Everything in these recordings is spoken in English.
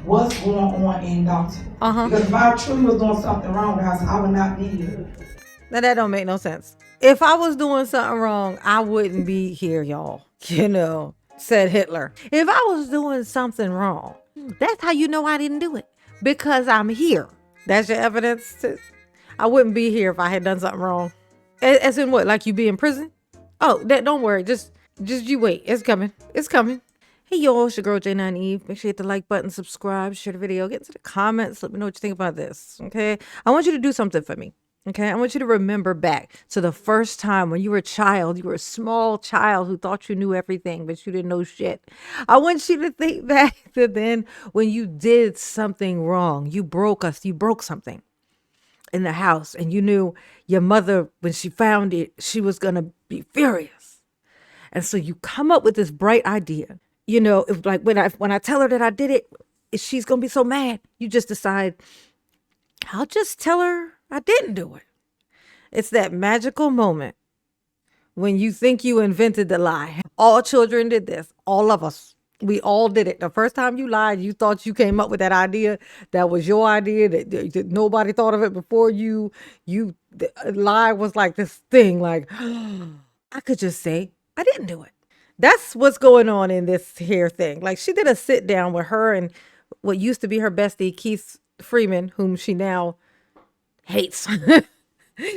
what's going on in Dalton. Because if I truly was doing something wrong, guys, I would not be here. Now that don't make no sense. If I was doing something wrong, I wouldn't be here, y'all. Said Hitler. If I was doing something wrong, that's how you know I didn't do it. Because I'm here. That's your evidence. I wouldn't be here if I had done something wrong. As in what? Like you be in prison? Oh, don't worry. Just you wait. It's coming. It's coming. Hey y'all, it's your girl J9 Eve. Make sure you hit the like button, subscribe, share the video, get into the comments. Let me know what you think about this. Okay. I want you to do something for me. Okay. I want you to remember back to the first time when you were a child, you were a small child who thought you knew everything, but you didn't know shit. I want you to think back to then when you did something wrong. You broke something in the house, and you knew your mother, when she found it, she was going to be furious. And so you come up with this bright idea. If like when I tell her that I did it, she's going to be so mad. You just decide, I'll just tell her I didn't do it. It's that magical moment when you think you invented the lie. All children did this. All of us. We all did it. The first time you lied, you thought you came up with that idea. That was your idea. That nobody thought of it before you. The lie was like this thing. Like, I could just say I didn't do it. That's what's going on in this here thing. Like, she did a sit down with her and what used to be her bestie, Keith Freeman, whom she now hates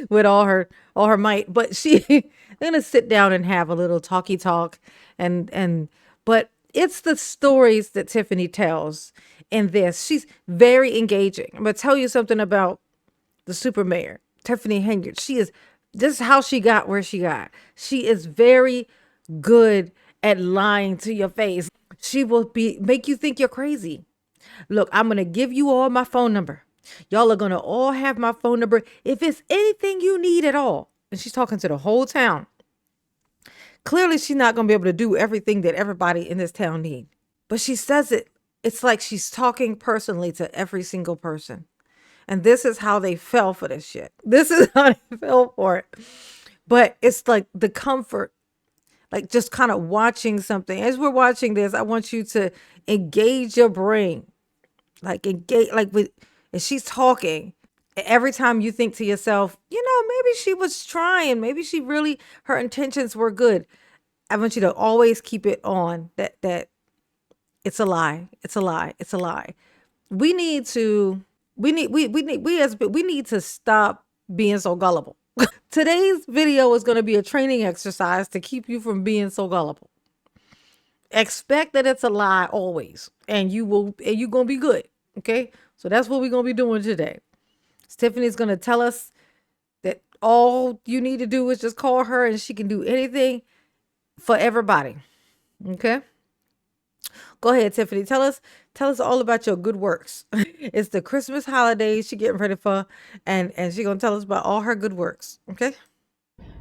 with all her might. But they're gonna sit down and have a little talky talk, but it's the stories that Tiffany tells in this. She's very engaging. I'm gonna tell you something about the super mayor, Tiffany Henyard. This is how she got where she got. She is very good at lying to your face. She will make you think you're crazy. Look, I'm going to give you all my phone number. Y'all are going to all have my phone number if it's anything you need at all. And she's talking to the whole town. Clearly, she's not going to be able to do everything that everybody in this town needs. But she says it. It's like she's talking personally to every single person. And this is how they fell for this shit. This is how they fell for it. But it's like the comfort, like just kind of watching something. As we're watching this, I want you to engage your brain. Like as she's talking, every time you think to yourself, maybe she was trying. Maybe her intentions were good. I want you to always keep it on that it's a lie. It's a lie. It's a lie. We need to stop being so gullible. Today's video is going to be a training exercise to keep you from being so gullible. Expect that it's a lie always, and you're going to be good. Okay. So that's what we're going to be doing today. Tiffany's going to tell us that all you need to do is just call her and she can do anything for everybody. Okay. Go ahead, Tiffany. Tell us all about your good works. It's the Christmas holidays she's getting ready for, and she's gonna tell us about all her good works. Okay.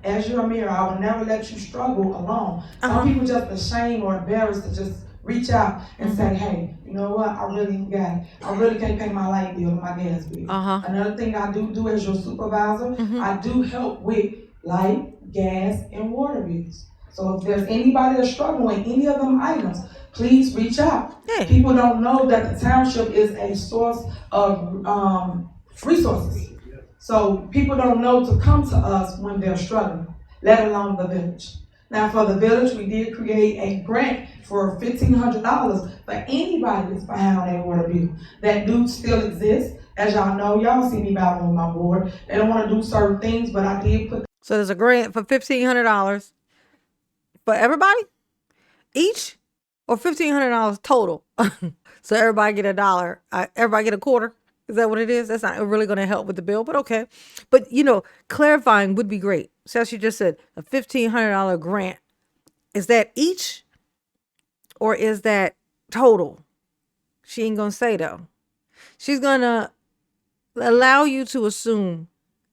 As your mirror, I will never let you struggle alone. Some people just ashamed or embarrassed to just reach out and say, hey, you know what? I really got it. I really can't pay my light bill or my gas bill. Another thing I do as your supervisor, I do help with light, gas, and water bills. So if there's anybody that's struggling with any of them items, please reach out. Yeah. People don't know that the township is a source of resources. So people don't know to come to us when they're struggling, let alone the village. Now for the village, we did create a grant for $1,500 for anybody that's behind on their water bill. That do still exists. As y'all know, y'all see me battling with my board. They don't want to do certain things, but I did put. So there's a grant for $1,500 for everybody each, or $1,500 total. So everybody get $1. Everybody get a quarter. Is that what it is? That's not really going to help with the bill, but okay. But, clarifying would be great. So as you just said, a $1,500 grant. Is that each or is that total? She ain't going to say, though. She's going to allow you to assume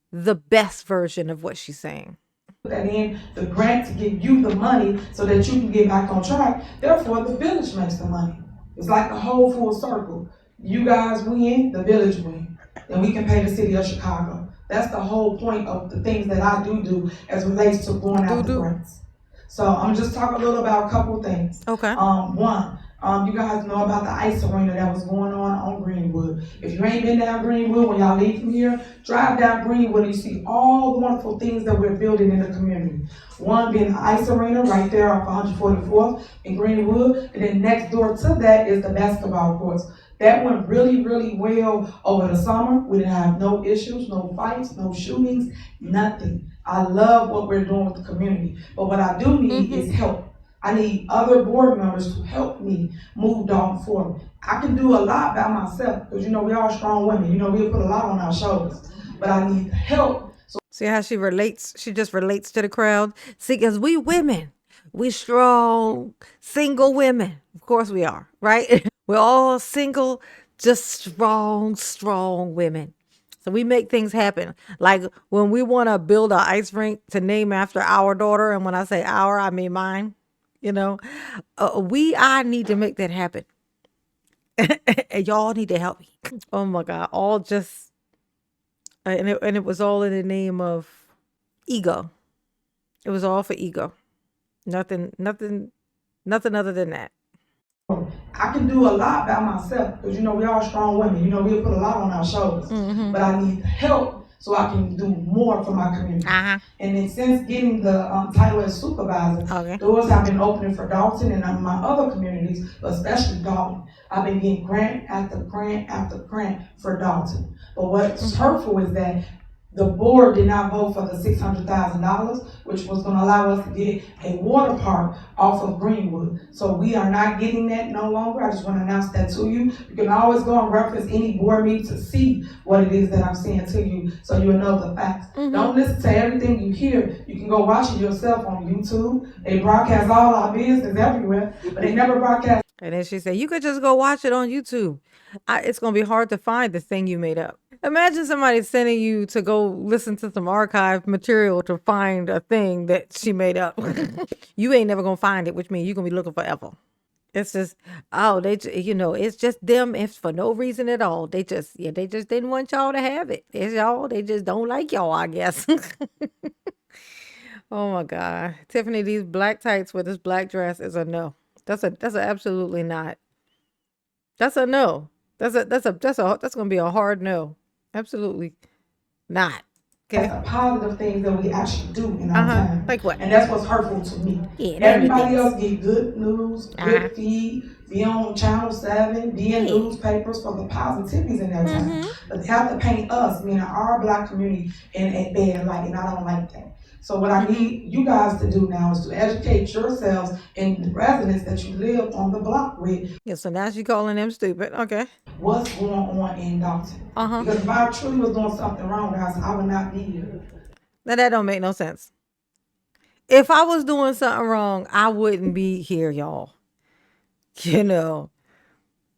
the best version of what she's saying. That in the grant to give you the money so that you can get back on track. Therefore, the village makes the money. It's like a whole full circle. You guys win, the village win. And we can pay the city of Chicago. That's the whole point of the things that I do as relates to going out the grants. So I'm just talking a little about a couple things. Okay. One, You guys know about the ice arena that was going on Greenwood. If you ain't been down Greenwood, when y'all leave from here, drive down Greenwood and you see all the wonderful things that we're building in the community. One being the ice arena right there off 144th in Greenwood, and then next door to that is the basketball courts. That went really, really well over the summer. We didn't have no issues, no fights, no shootings, nothing. I love what we're doing with the community. But what I do need is help. I need other board members to help me move Dalton forward. I can do a lot by myself because, we are strong women. We put a lot on our shoulders. But I need help. See how she relates? She just relates to the crowd. See, because we women, we strong, single women. Of course we are, right? We're all single, just strong women. So we make things happen. Like when we want to build an ice rink to name after our daughter, and when I say our, I mean mine, I need to make that happen. And y'all need to help me. Oh my God. All just, and it was all in the name of ego. It was all for ego. Nothing other than that. I can do a lot by myself because, we are strong women. We put a lot on our shoulders. But I need help so I can do more for my community. And then since getting the title as supervisor, doors have been opening for Dalton and my other communities, but especially Dalton. I've been getting grant after grant after grant for Dalton. But what's hurtful is that the board did not vote for the $600,000, which was going to allow us to get a water park off of Greenwood. So we are not getting that no longer. I just want to announce that to you. You can always go and reference any board meeting to see what it is that I'm saying to you so you'll know the facts. Don't listen to everything you hear. You can go watch it yourself on YouTube. They broadcast all our business everywhere, but they never broadcast. And then she said, you could just go watch it on YouTube. It's going to be hard to find the thing you made up. Imagine somebody sending you to go listen to some archive material to find a thing that she made up. You ain't never going to find it, which means you're going to be looking forever. It's just, it's just them if for no reason at all. They just didn't want y'all to have it. It's y'all. They just don't like y'all, I guess. Oh my God. Tiffany, these black tights with this black dress is a no. That's a absolutely not. That's a no. That's going to be a hard no. Absolutely not. Okay. That's the positive things that we actually do in our time. Like what? And that's what's hurtful to me. Yeah, everybody else get good news, good feed, be on Channel 7, be in newspapers for the positivities in their time. But they have to paint us, meaning our black community, in a bad light, and I don't like that. So what I need you guys to do now is to educate yourselves and the residents that you live on the block with. Yeah, so now she's calling them stupid. Okay. What's going on in Dalton? Because if I truly was doing something wrong, guys, I would not be here. Now that don't make no sense. If I was doing something wrong, I wouldn't be here, y'all.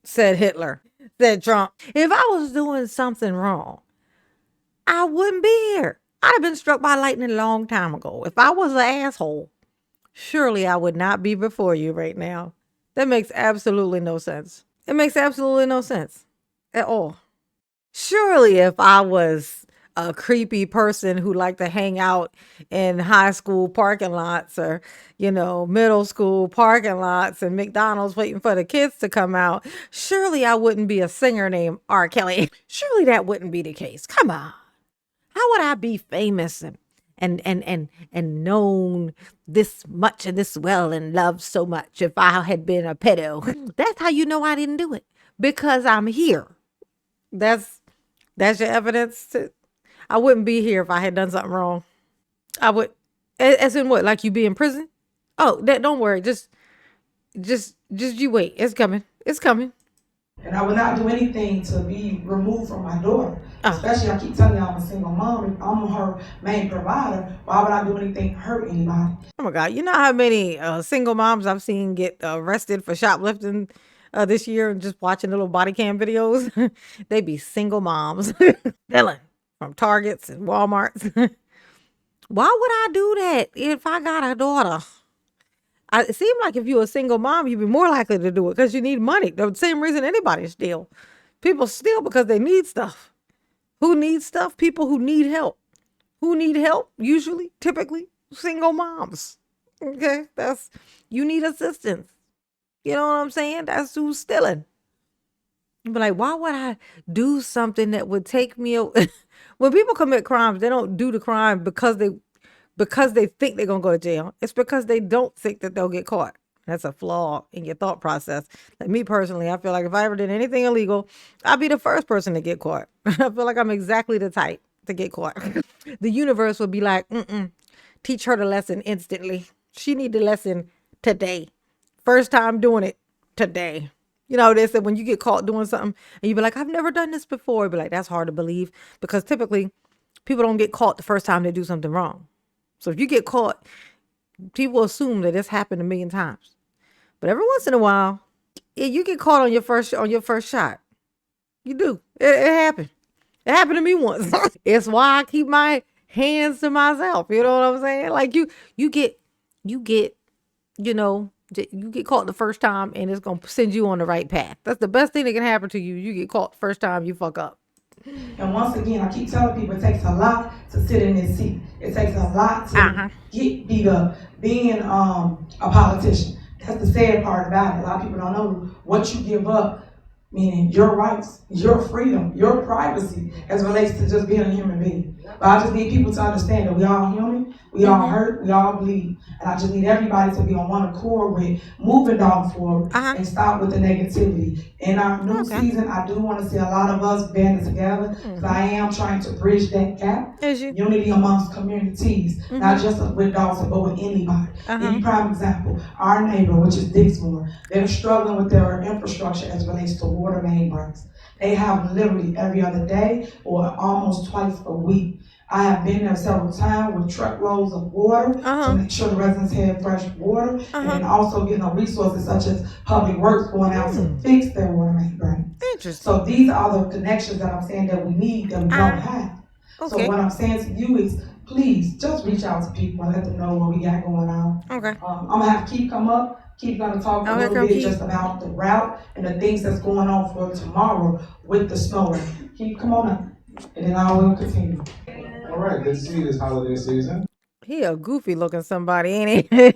Said Hitler. Said Trump. If I was doing something wrong, I wouldn't be here. I'd have been struck by lightning a long time ago. If I was an asshole, surely I would not be before you right now. That makes absolutely no sense. It makes absolutely no sense at all. Surely if I was a creepy person who liked to hang out in high school parking lots or, middle school parking lots and McDonald's waiting for the kids to come out, surely I wouldn't be a singer named R. Kelly. Surely that wouldn't be the case. Come on. How would I be famous and known this much and this well and loved so much if I had been a pedo? That's how you know I didn't do it. Because I'm here. That's your evidence. I wouldn't be here if I had done something wrong. I would. As in what? Like you be in prison? Oh, don't worry. Just you wait. It's coming. It's coming. And I would not do anything to be removed from my daughter. Especially, I keep telling you I'm a single mom. If I'm her main provider, why would I do anything to hurt anybody? Oh my God. You know how many single moms I've seen get arrested for shoplifting this year and just watching little body cam videos? They be single moms stealing from Targets and Walmarts. Why would I do that if I got a daughter? It seems like if you're a single mom, you'd be more likely to do it because you need money. The same reason anybody steal. People steal because they need stuff. Who needs stuff? People who need help. Who need help? Usually, typically, single moms. Okay, you need assistance. You know what I'm saying? That's who's stealing. But like, why would I do something that would take me? When people commit crimes, they don't do the crime because they think they're gonna go to jail. It's because they don't think that they'll get caught. That's a flaw in your thought process. Like me personally, I feel like if I ever did anything illegal, I'd be the first person to get caught. I feel like I'm exactly the type to get caught. The universe would be like, teach her the lesson instantly. She need the lesson today. First time doing it today. You know, they said when you get caught doing something and you be like, I've never done this before. Be like, that's hard to believe because typically people don't get caught the first time they do something wrong. So if you get caught, people assume that it's happened a million times. But every once in a while, you get caught on your first shot. You do. It happened. It happened to me once. It's why I keep my hands to myself. You know what I'm saying? Like you get, you know, you get caught the first time and it's going to send you on the right path. That's the best thing that can happen to you. You get caught the first time you fuck up. And once again, I keep telling people it takes a lot to sit in this seat. It takes a lot to get beat up being a politician. That's the sad part about it. A lot of people don't know what you give up, meaning your rights, your freedom, your privacy, as relates to just being a human being. But I just need people to understand that we all human, we all hurt, we all bleed. And I just need everybody to be on one accord with moving on forward and stop with the negativity. In our new season, I do want to see a lot of us banding together because I am trying to bridge that gap. Unity amongst communities, not just with Dawson, but with anybody. Give you prime example, our neighbor, which is Dixmoor, they're struggling with their infrastructure as relates to water main breaks. They have literally every other day or almost twice a week. I have been there several times with truckloads of water to make sure the residents have fresh water, and then also getting the resources such as public works going out to fix their water main breaks. Interesting. So these are the connections that I'm saying that we need that we don't have. So what I'm saying to you is, please just reach out to people and let them know what we got going on. I'm gonna have Keith come up. Keith's gonna talk a little bit just about the route and the things that's going on for tomorrow with the snow. Keith, come on up, and then I will continue. All right, good to see you this holiday season. He a goofy looking somebody, ain't he?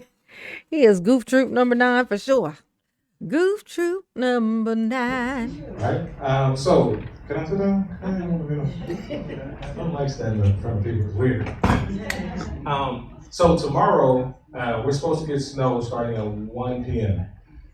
He is Goof Troop number 9 for sure. Goof Troop number 9. All right. So, can I sit down? I don't like standing in front of people. It's weird. So tomorrow, we're supposed to get snow starting at 1 p.m.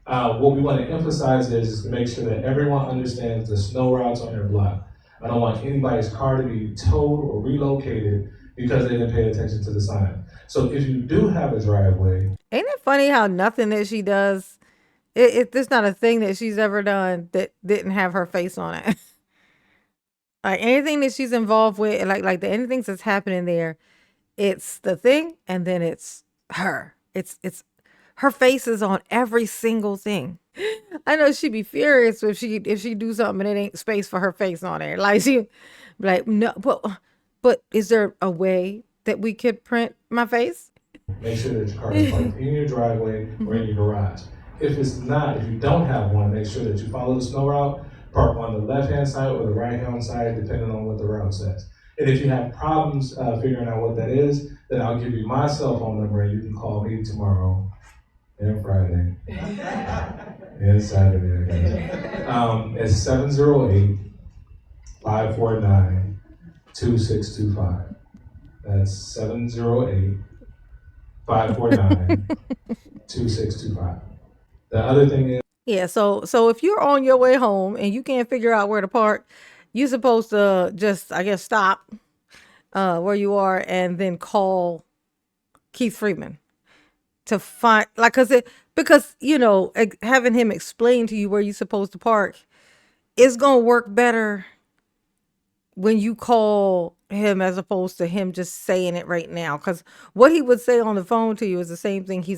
What we want to emphasize is to make sure that everyone understands the snow routes on their block. I don't want anybody's car to be towed or relocated because they didn't pay attention to the sign. So if you do have a driveway. Ain't it funny how nothing that she does, there's not a thing that she's ever done that didn't have her face on it. Like anything that she's involved with, like the anything that's happening there, it's the thing and then it's her. It's her face is on every single thing. I know she'd be furious if she do something and it ain't space for her face on there. Like she be like, no, but is there a way that we could print my face? Make sure that your car is parked in your driveway or in your garage. If it's not, if you don't have one, make sure that you follow the snow route, park on the left-hand side or the right-hand side, depending on what the route says. And if you have problems figuring out what that is, then I'll give you my cell phone number and you can call me tomorrow and Friday and Saturday, I guess. It's 708-549-2625. That's 708-549-2625. The other thing is, so if you're on your way home and you can't figure out where to park, you're supposed to just, I guess, stop where you are and then call Keith Freeman to find, like, because you know, having him explain to you where you're supposed to park is gonna work better when you call him as opposed to him just saying it right now. Because what he would say on the phone to you is the same thing he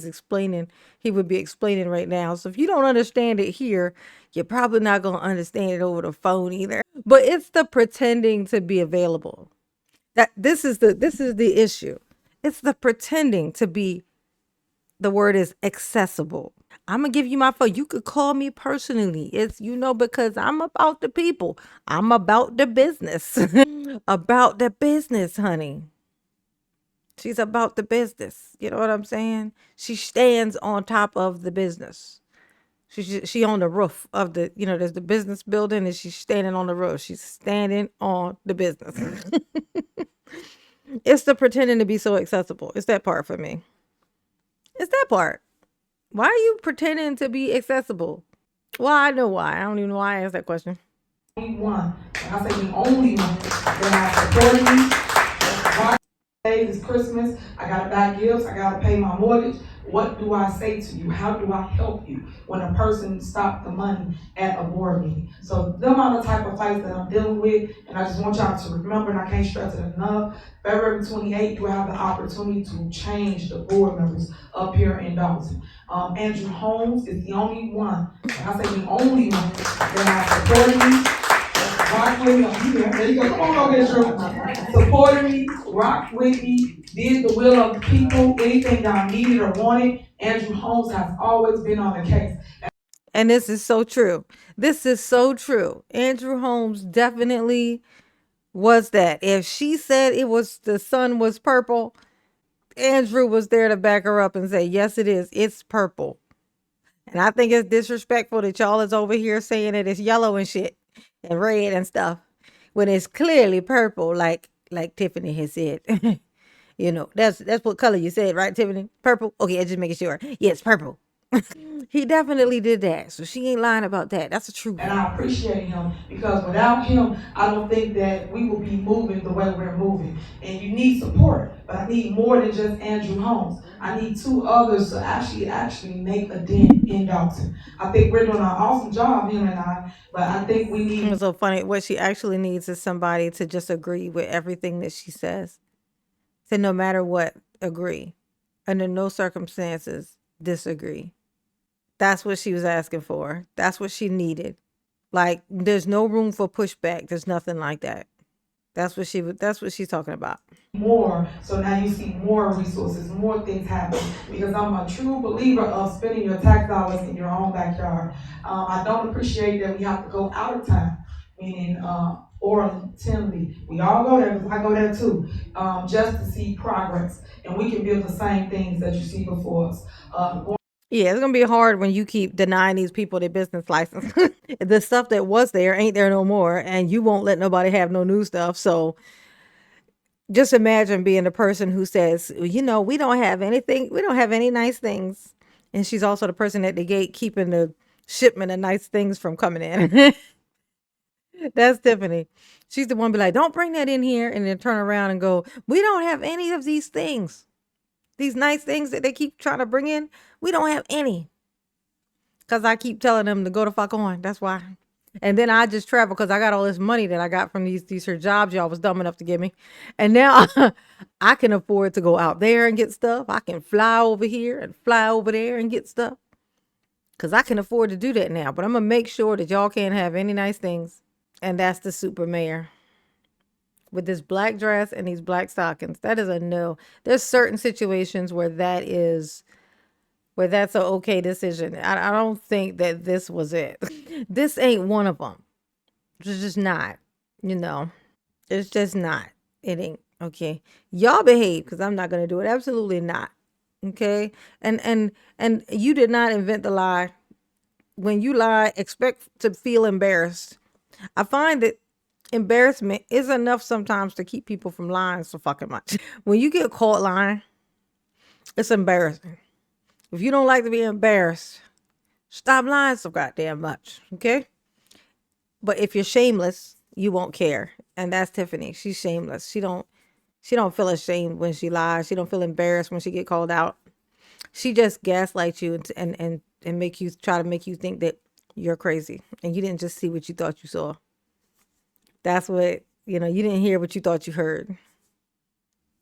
would be explaining right now. So if you don't understand it here, you're probably not going to understand it over the phone either. But it's the pretending to be available. This is the issue. It's the pretending to be, the word is accessible. I'm going to give you my phone. You could call me personally. It's, because I'm about the people. I'm about the business. About the business, honey. She's about the business. You know what I'm saying? She stands on top of the business. She on the roof of the, there's the business building and she's standing on the roof. She's standing on the business. It's the pretending to be so accessible. It's that part for me. It's that part. Why are you pretending to be accessible? Well, I know why. I don't even know why I asked that question. Only one. And I say the only one that I supported me. Why days is Christmas. I gotta buy gifts. I gotta pay my mortgage. What do I say to you? How do I help you when a person stopped the money at a board meeting? So them are the type of fights that I'm dealing with, and I just want y'all to remember, and I can't stress it enough. February 28th, you have the opportunity to change the board members up here in Dalton. Andrew Holmes is the only one, and I say the only one that I supported me. Rock with me. There you go. Come on, go get Drew. Supported me, rocked with me, did the will of the people. Anything that I needed or wanted, Andrew Holmes has always been on the case. And this is so true. This is so true. Andrew Holmes definitely was that. If she said the sun was purple, Andrew was there to back her up and say, yes, it is. It's purple. And I think it's disrespectful that y'all is over here saying that it's yellow and shit and red and stuff when it's clearly purple, like Tiffany has said. That's what color you said, right, Tiffany? Purple? Okay, I'm just making sure. Yeah, it's purple. He definitely did that. So she ain't lying about that. That's the truth. And I appreciate him because without him, I don't think that we will be moving the way we're moving. And you need support, but I need more than just Andrew Holmes. I need two others to actually make a dent in Dalton. I think we're doing an awesome job, him and I, but I think we need. It's so funny. What she actually needs is somebody to just agree with everything that she says. To no matter what, agree. Under no circumstances, disagree. That's what she was asking for. That's what she needed. Like, there's no room for pushback. There's nothing like that. That's what she's talking about. More, so now you see more resources, more things happen, because I'm a true believer of spending your tax dollars in your own backyard. I don't appreciate that we have to go out of town, meaning Orland, Tinley. We all go there because I go there too, just to see progress, and we can build the same things that you see before us. Yeah, it's gonna be hard when you keep denying these people their business license. The stuff that was there ain't there no more, and you won't let nobody have no new stuff. So just imagine being the person who says, we don't have anything, we don't have any nice things. And she's also the person at the gate keeping the shipment of nice things from coming in. That's Tiffany. She's the one be like, don't bring that in here, and then turn around and go, we don't have any of these things. These nice things that they keep trying to bring in, we don't have any. Because I keep telling them to go the fuck on. That's why. And then I just travel because I got all this money that I got from these her jobs y'all was dumb enough to give me. And now I can afford to go out there and get stuff. I can fly over here and fly over there and get stuff. Because I can afford to do that now. But I'm going to make sure that y'all can't have any nice things. And that's the super mayor. With this black dress and these black stockings. That is a no. There's certain situations where that's an okay decision. I don't think that this was it. This ain't one of them. It's just not. It's just not. It ain't. Okay. Y'all behave because I'm not going to do it. Absolutely not. Okay. And you did not invent the lie. When you lie, expect to feel embarrassed. I find that embarrassment is enough sometimes to keep people from lying so fucking much. When you get caught lying, it's embarrassing. If you don't like to be embarrassed, stop lying so goddamn much, okay? But if you're shameless, you won't care. And that's Tiffany. She's shameless. She don't feel ashamed when she lies. She don't feel embarrassed when she get called out. She just gaslights you and try to make you think that you're crazy and you didn't just see what you thought you saw. That's what, you didn't hear what you thought you heard.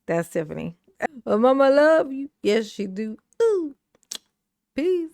That's Tiffany. But mama love you. Yes, she do. Ooh. Peace.